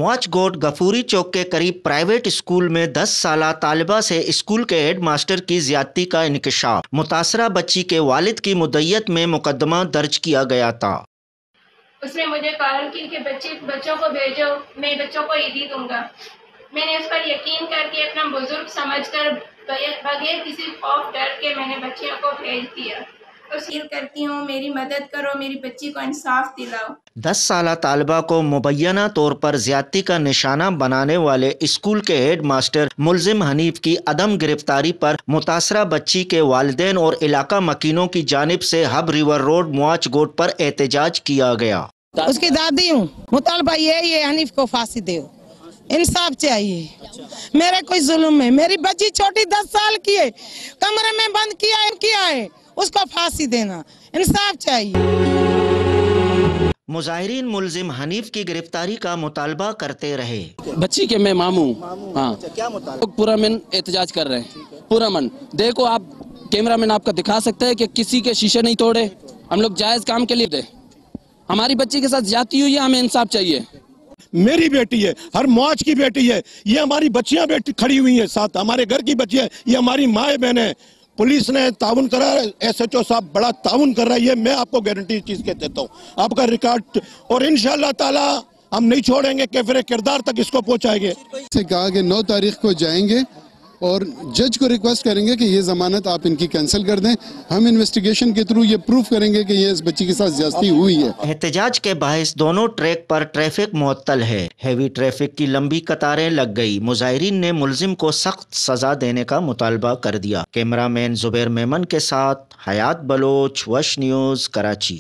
مواچ گوٹ غفوری چوک کے قریب private school میں 10 سالہ طالبہ سے اسکول کے ہیڈ ماسٹر کی زیادتی کا انکشاف۔ متاثرہ بچی کے والد کی مدعیت میں مقدمہ درج کیا گیا تھا۔ اس نے مجھے کال کی کہ بچوں کو بھیجو، میں بچوں کو عیدی دوں گا۔ میں نے اس پر یقین کر کے اپنا بزرگ سمجھ کر بغیر کسی خوف ڈر کے میں نے بچیوں کو بھیج دیا۔ اپیل کرتی ہوں میری مدد کرو، میری بچی کو انصاف دلاؤ۔ 10 سالہ طالبہ کو مبینہ طور پر زیادتی کا نشانہ بنانے والے اسکول کے ہیڈ ماسٹر ملزم حنیف کی عدم گرفتاری پر متاثرہ بچی کے والدین اور علاقہ مکینوں کی جانب سے ہب ریور روڈ مواچ گوٹ پر احتجاج کیا گیا۔ اس کی دادی ہوں، مطالبہ یہ حنیف کو پھانسی دے، انصاف چاہیے۔ میرے کوئی ظلم ہے، میری بچی چھوٹی 10 سال کی ہے، کمرے میں بند کیا ہے، اس کو پھانسی دینا، انصاف چاہیے۔ مظاہرین ملزم حنیف کی گرفتاری کا مطالبہ کرتے رہے۔ بچی کے میں ماموں ہاں پورا من احتجاج کر رہے ہیں، پورا من دیکھو آپ کیمرہ مین آپ کا دکھا سکتے ہیں کہ کسی کے شیشے نہیں توڑے، ہم لوگ جائز کام کے لیے دے، ہماری بچی کے ساتھ زیادتی ہوئی ہے، ہمیں انصاف چاہیے۔ میری بیٹی ہے، ہر مواچ کی بیٹی ہے، یہ ہماری بچیاں بیٹی کھڑی ہوئی ہیں ساتھ، ہمارے گھر کی بچی ہے، یہ ہماری ماں بہن ہے۔ پولیس نے تعاون کرا ہے، ایس ایچ او صاحب بڑا تعاون کر رہا ہے، یہ میں آپ کو گارنٹی چیز کے دیتا ہوں، آپ کا ریکارڈ، اور انشاءاللہ تعالی ہم نہیں چھوڑیں گے، کیفر کردار تک اس کو پہنچائیں گے۔ سے کہا کہ 9 تاریخ کو جائیں گے اور جج کو ریکویسٹ کریں گے کہ یہ ضمانت آپ ان کی کینسل کر دیں، ہم انویسٹیگیشن کے تھرو یہ پروف کریں گے کہ یہ اس بچی کے ساتھ زیادتی ہوئی ہے۔ احتجاج کے باعث دونوں ٹریک پر ٹریفک معطل ہے، ہیوی ٹریفک کی لمبی قطاریں لگ گئی۔ مظاہرین نے ملزم کو سخت سزا دینے کا مطالبہ کر دیا۔ کیمرہ مین زبیر میمن کے ساتھ حیات بلوچ، وش نیوز، کراچی۔